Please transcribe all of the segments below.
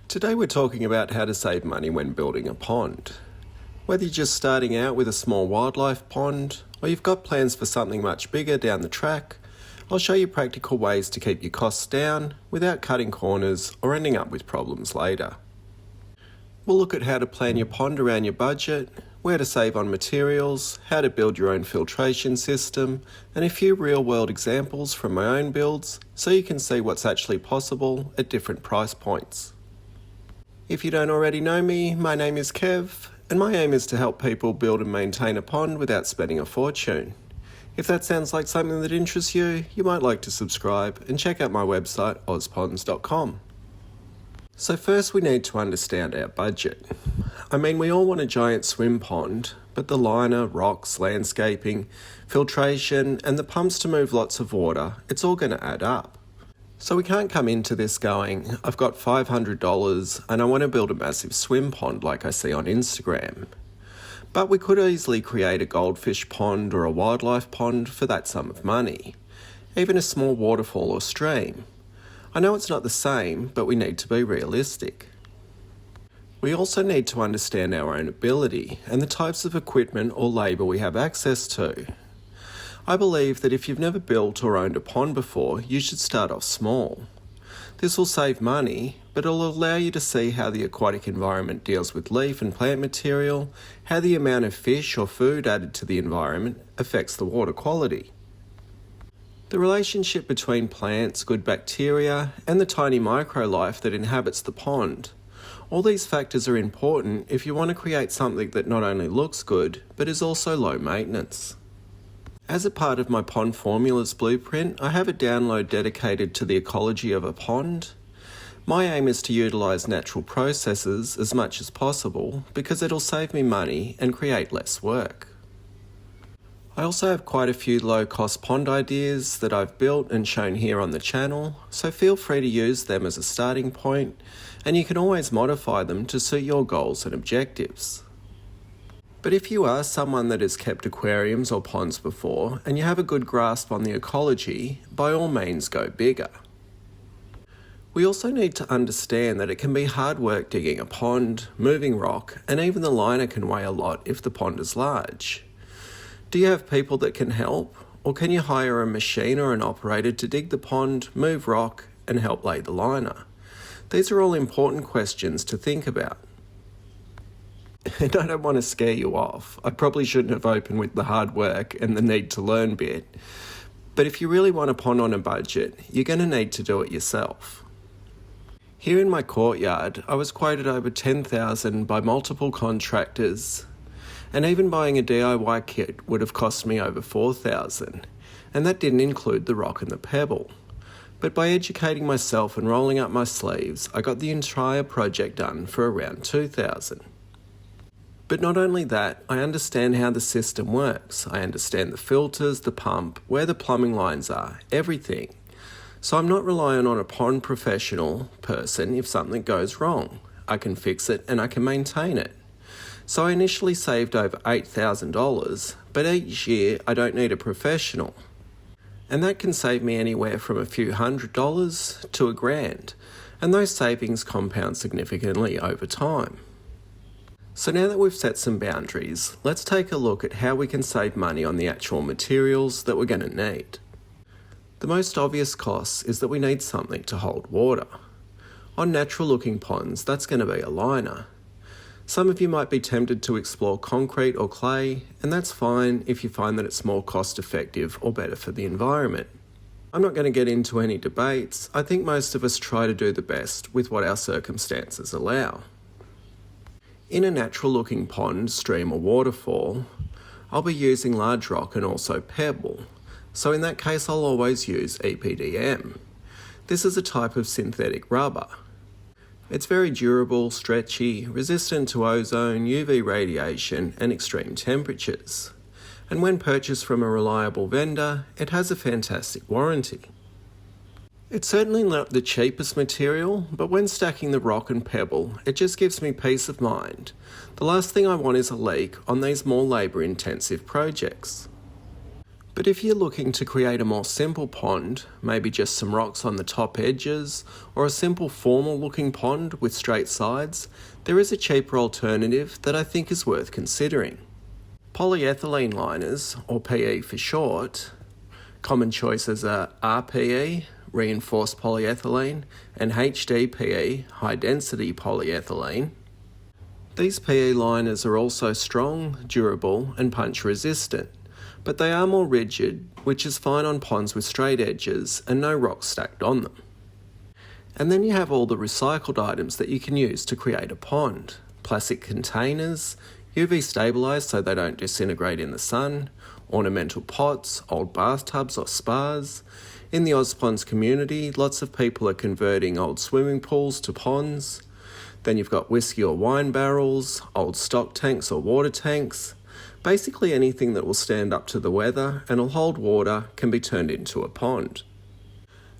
Today we're talking about how to save money when building a pond. Whether you're just starting out with a small wildlife pond, or you've got plans for something much bigger down the track, I'll show you practical ways to keep your costs down without cutting corners or ending up with problems later. We'll look at how to plan your pond around your budget, where to save on materials, how to build your own filtration system, and a few real-world examples from my own builds so you can see what's actually possible at different price points. If you don't already know me, my name is Kev, and my aim is to help people build and maintain a pond without spending a fortune. If that sounds like something that interests you, you might like to subscribe and check out my website, Ozponds.com. So first we need to understand our budget. We all want a giant swim pond, but the liner, rocks, landscaping, filtration, and the pumps to move lots of water, it's all going to add up. So we can't come into this going, I've got $500 and I want to build a massive swim pond like I see on Instagram. But we could easily create a goldfish pond or a wildlife pond for that sum of money. Even a small waterfall or stream. I know it's not the same, but we need to be realistic. We also need to understand our own ability and the types of equipment or labour we have access to. I believe that if you've never built or owned a pond before, you should start off small. This will save money, but it'll allow you to see how the aquatic environment deals with leaf and plant material, how the amount of fish or food added to the environment affects the water quality. The relationship between plants, good bacteria, and the tiny microlife that inhabits the pond. All these factors are important if you want to create something that not only looks good, but is also low maintenance. As a part of my Pond Formulas blueprint, I have a download dedicated to the ecology of a pond. My aim is to utilise natural processes as much as possible because it'll save me money and create less work. I also have quite a few low-cost pond ideas that I've built and shown here on the channel, so feel free to use them as a starting point, and you can always modify them to suit your goals and objectives. But if you are someone that has kept aquariums or ponds before and you have a good grasp on the ecology, by all means go bigger. We also need to understand that it can be hard work digging a pond, moving rock, and even the liner can weigh a lot if the pond is large. Do you have people that can help, or can you hire a machine or an operator to dig the pond, move rock, and help lay the liner? These are all important questions to think about. And I don't want to scare you off. I probably shouldn't have opened with the hard work and the need to learn bit. But if you really want a pond on a budget, you're going to need to do it yourself. Here in my courtyard, I was quoted over $10,000 by multiple contractors, and even buying a DIY kit would have cost me over $4,000, and that didn't include the rock and the pebble. But by educating myself and rolling up my sleeves, I got the entire project done for around $2,000. But not only that, I understand how the system works. I understand the filters, the pump, where the plumbing lines are, everything. So I'm not relying on a pond professional person if something goes wrong. I can fix it and I can maintain it. So I initially saved over $8,000, but each year I don't need a professional. And that can save me anywhere from a few $100s to $1,000, and those savings compound significantly over time. So now that we've set some boundaries, let's take a look at how we can save money on the actual materials that we're going to need. The most obvious cost is that we need something to hold water. On natural looking ponds, that's going to be a liner. Some of you might be tempted to explore concrete or clay, and that's fine if you find that it's more cost effective or better for the environment. I'm not going to get into any debates. I think most of us try to do the best with what our circumstances allow. In a natural looking pond, stream or waterfall, I'll be using large rock and also pebble. So in that case I'll always use EPDM. This is a type of synthetic rubber. It's very durable, stretchy, resistant to ozone, UV radiation and extreme temperatures. And when purchased from a reliable vendor, it has a fantastic warranty. It's certainly not the cheapest material, but when stacking the rock and pebble, it just gives me peace of mind. The last thing I want is a leak on these more labour-intensive projects. But if you're looking to create a more simple pond, maybe just some rocks on the top edges, or a simple formal looking pond with straight sides, there is a cheaper alternative that I think is worth considering. Polyethylene liners, or PE for short. Common choices are RPE, reinforced polyethylene, and HDPE, high density polyethylene. These PE liners are also strong, durable, and punch resistant, but they are more rigid, which is fine on ponds with straight edges and no rocks stacked on them. And then you have all the recycled items that you can use to create a pond. Plastic containers, UV stabilised so they don't disintegrate in the sun, ornamental pots, old bathtubs or spas. In the Ozponds community, lots of people are converting old swimming pools to ponds. Then you've got whiskey or wine barrels, old stock tanks or water tanks. Basically anything that will stand up to the weather and will hold water can be turned into a pond.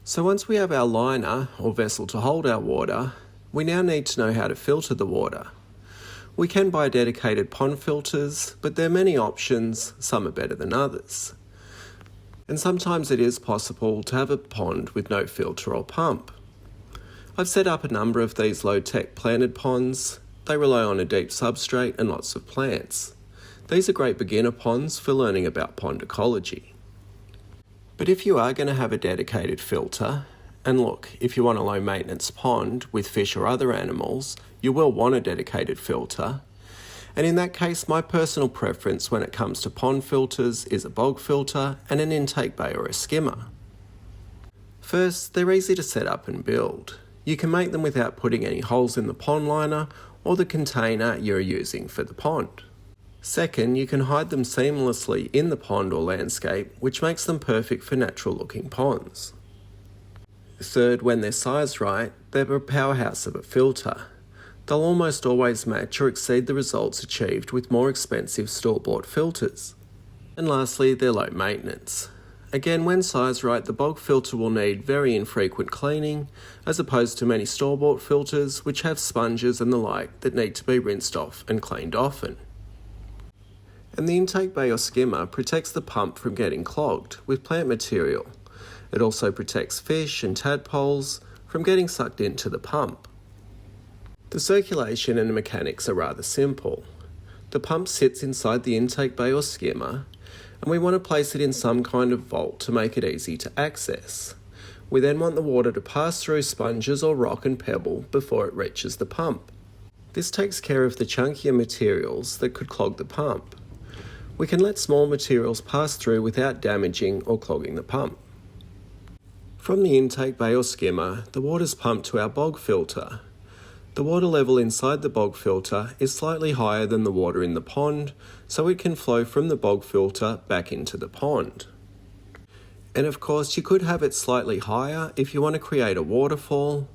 So once we have our liner or vessel to hold our water, we now need to know how to filter the water. We can buy dedicated pond filters, but there are many options, some are better than others. And sometimes it is possible to have a pond with no filter or pump. I've set up a number of these low-tech planted ponds. They rely on a deep substrate and lots of plants. These are great beginner ponds for learning about pond ecology. But if you are going to have a dedicated filter, and look, if you want a low maintenance pond with fish or other animals, you will want a dedicated filter. And in that case, my personal preference when it comes to pond filters is a bog filter and an intake bay or a skimmer. First, they're easy to set up and build. You can make them without putting any holes in the pond liner or the container you're using for the pond. Second, you can hide them seamlessly in the pond or landscape, which makes them perfect for natural looking ponds. Third, when they're sized right, they're a powerhouse of a filter. They'll almost always match or exceed the results achieved with more expensive store-bought filters. And lastly, they're low maintenance. Again, when sized right, the bog filter will need very infrequent cleaning, as opposed to many store-bought filters which have sponges and the like that need to be rinsed off and cleaned often. And the intake bay or skimmer protects the pump from getting clogged with plant material. It also protects fish and tadpoles from getting sucked into the pump. The circulation and the mechanics are rather simple. The pump sits inside the intake bay or skimmer, and we want to place it in some kind of vault to make it easy to access. We then want the water to pass through sponges or rock and pebble before it reaches the pump. This takes care of the chunkier materials that could clog the pump. We can let small materials pass through without damaging or clogging the pump. From the intake bay or skimmer, the water is pumped to our bog filter. The water level inside the bog filter is slightly higher than the water in the pond, so it can flow from the bog filter back into the pond. And of course, you could have it slightly higher if you want to create a waterfall.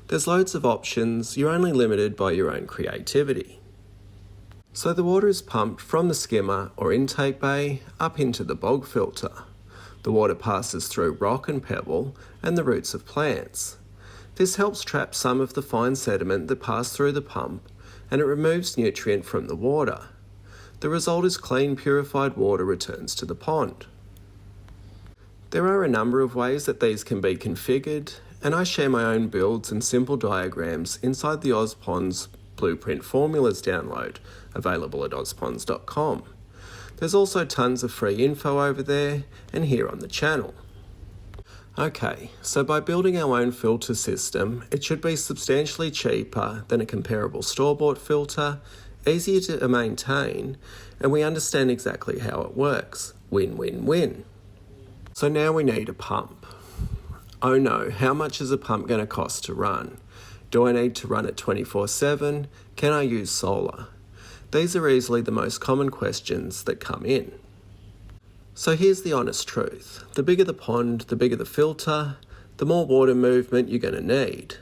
There's loads of options, you're only limited by your own creativity. So the water is pumped from the skimmer or intake bay up into the bog filter. The water passes through rock and pebble and the roots of plants. This helps trap some of the fine sediment that pass through the pump, and it removes nutrient from the water. The result is clean, purified water returns to the pond. There are a number of ways that these can be configured, and I share my own builds and simple diagrams inside the Ozponds Blueprint Formulas download, available at ozponds.com. There's also tons of free info over there and here on the channel. Okay, so by building our own filter system, it should be substantially cheaper than a comparable store-bought filter, easier to maintain, and we understand exactly how it works. Win-win-win. So now we need a pump. Oh no, how much is a pump going to cost to run? Do I need to run it 24/7? Can I use solar? These are easily the most common questions that come in. So here's the honest truth. The bigger the pond, the bigger the filter, the more water movement you're going to need.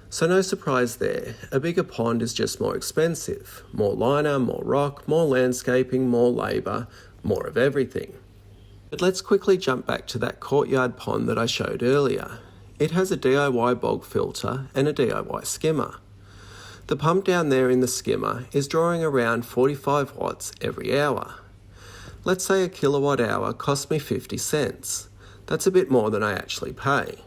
So no surprise there, a bigger pond is just more expensive. More liner, more rock, more landscaping, more labour, more of everything. But let's quickly jump back to that courtyard pond that I showed earlier. It has a DIY bog filter and a DIY skimmer. The pump down there in the skimmer is drawing around 45 watts every hour. Let's say a kilowatt hour cost me 50 cents. That's a bit more than I actually pay.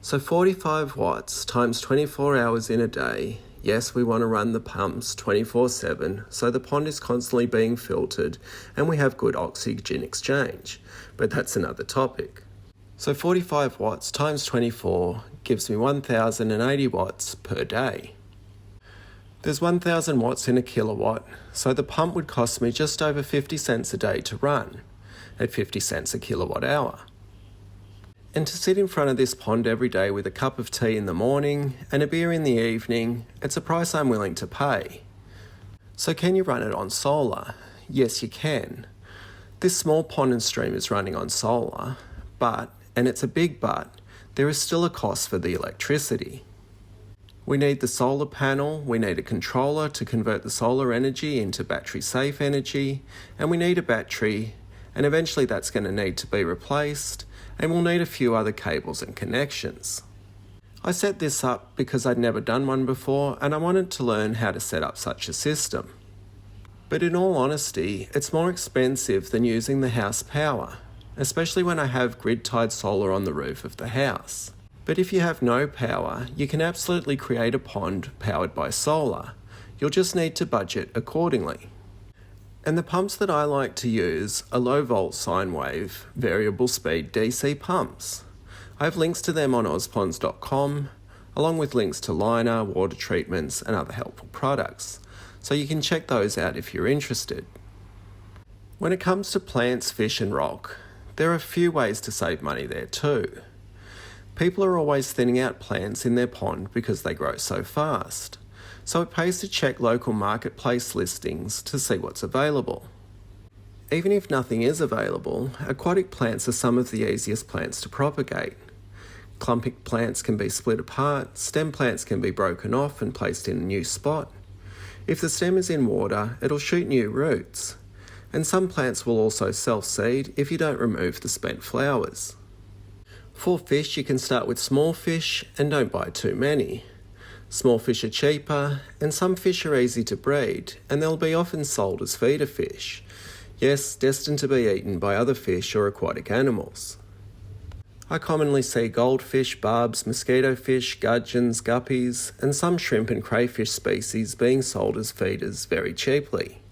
So 45 watts times 24 hours in a day. Yes, we want to run the pumps 24/7, so the pond is constantly being filtered and we have good oxygen exchange, but that's another topic. So 45 watts times 24 gives me 1080 watts per day. There's 1000 watts in a kilowatt, so the pump would cost me just over 50 cents a day to run, at 50 cents a kilowatt hour. And to sit in front of this pond every day with a cup of tea in the morning and a beer in the evening, it's a price I'm willing to pay. So can you run it on solar? Yes, you can. This small pond and stream is running on solar, but, and it's a big but, there is still a cost for the electricity. We need the solar panel, we need a controller to convert the solar energy into battery-safe energy, and we need a battery, and eventually that's going to need to be replaced, and we'll need a few other cables and connections. I set this up because I'd never done one before and I wanted to learn how to set up such a system. But in all honesty, it's more expensive than using the house power, especially when I have grid-tied solar on the roof of the house. But if you have no power, you can absolutely create a pond powered by solar. You'll just need to budget accordingly. And the pumps that I like to use are low volt sine wave, variable speed DC pumps. I have links to them on ozponds.com, along with links to liner, water treatments and other helpful products, so you can check those out if you're interested. When it comes to plants, fish and rock, there are a few ways to save money there too. People are always thinning out plants in their pond because they grow so fast. So it pays to check local marketplace listings to see what's available. Even if nothing is available, aquatic plants are some of the easiest plants to propagate. Clumping plants can be split apart, stem plants can be broken off and placed in a new spot. If the stem is in water, it'll shoot new roots. And some plants will also self-seed if you don't remove the spent flowers. For fish, you can start with small fish and don't buy too many. Small fish are cheaper, and some fish are easy to breed, and they'll be often sold as feeder fish. Yes, destined to be eaten by other fish or aquatic animals. I commonly see goldfish, barbs, mosquito fish, gudgeons, guppies, and some shrimp and crayfish species being sold as feeders very cheaply.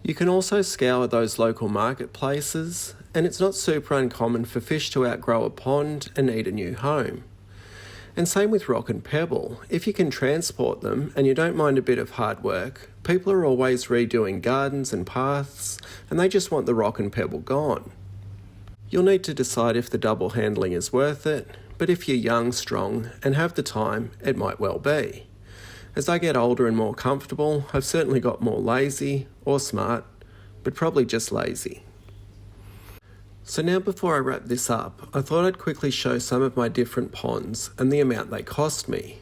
You can also scour those local marketplaces, and it's not super uncommon for fish to outgrow a pond and need a new home. And same with rock and pebble. If you can transport them and you don't mind a bit of hard work, people are always redoing gardens and paths and they just want the rock and pebble gone. You'll need to decide if the double handling is worth it, but if you're young, strong and have the time, it might well be. As I get older and more comfortable, I've certainly got more lazy or smart, but probably just lazy. So now before I wrap this up, I thought I'd quickly show some of my different ponds and the amount they cost me.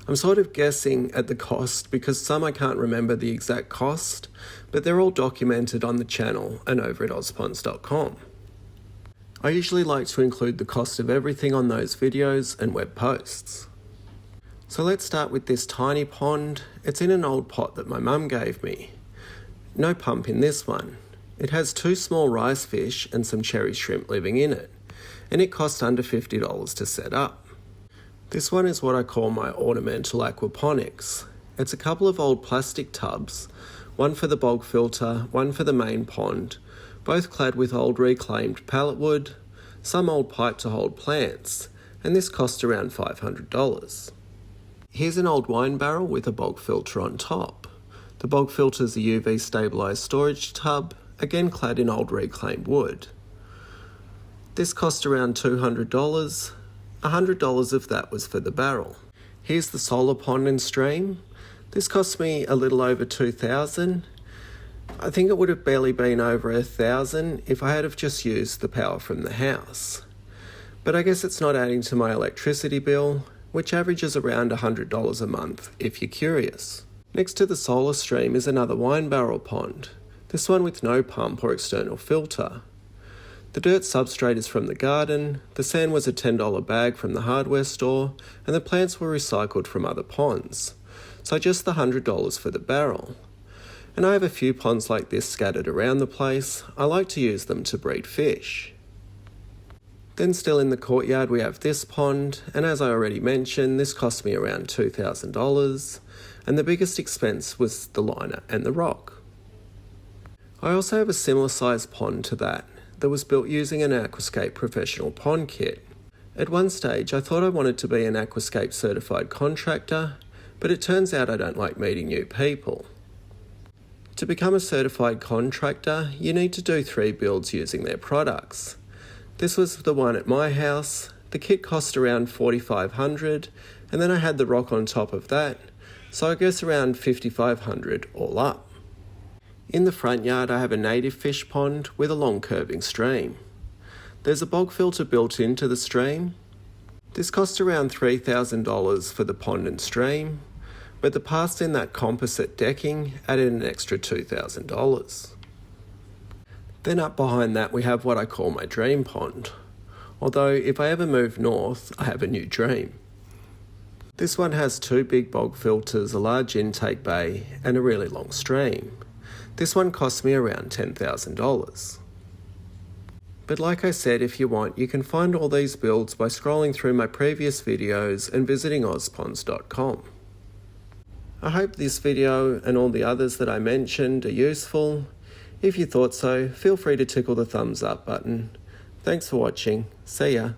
I'm sort of guessing at the cost because some I can't remember the exact cost, but they're all documented on the channel and over at ozponds.com. I usually like to include the cost of everything on those videos and web posts. So let's start with this tiny pond. It's in an old pot that my mum gave me. No pump in this one. It has 2 small rice fish and some cherry shrimp living in it, and it cost under $50 to set up. This one is what I call my ornamental aquaponics. It's a couple of old plastic tubs, one for the bog filter, one for the main pond, both clad with old reclaimed pallet wood, some old pipe to hold plants, and this cost around $500. Here's an old wine barrel with a bog filter on top. The bog filter is a UV stabilised storage tub, again clad in old reclaimed wood. This cost around $200, $100 of that was for the barrel. Here's the solar pond and stream. This cost me a little over $2,000. I think it would have barely been over $1,000 if I had have just used the power from the house. But I guess it's not adding to my electricity bill, which averages around $100 a month if you're curious. Next to the solar stream is another wine barrel pond. This one with no pump or external filter. The dirt substrate is from the garden, the sand was a $10 bag from the hardware store, and the plants were recycled from other ponds. So just the $100 for the barrel. and I have a few ponds like this scattered around the place. I like to use them to breed fish. Then still in the courtyard we have this pond, and as I already mentioned, this cost me around $2,000, and the biggest expense was the liner and the rock. I also have a similar sized pond to that was built using an Aquascape professional pond kit. At one stage I thought I wanted to be an Aquascape certified contractor, but it turns out I don't like meeting new people. To become a certified contractor, you need to do 3 builds using their products. This was the one at my house. The kit cost around $4,500, and then I had the rock on top of that, so I guess around $5,500 all up. In the front yard I have a native fish pond with a long curving stream. There's a bog filter built into the stream. This cost around $3,000 for the pond and stream, but the parts in that composite decking added an extra $2,000. Then up behind that we have what I call my dream pond, although if I ever move north I have a new dream. This one has 2 big bog filters, a large intake bay and a really long stream. This one cost me around $10,000. But like I said, if you want, you can find all these builds by scrolling through my previous videos and visiting ozponds.com. I hope this video and all the others that I mentioned are useful. If you thought so, feel free to tickle the thumbs up button. Thanks for watching. See ya.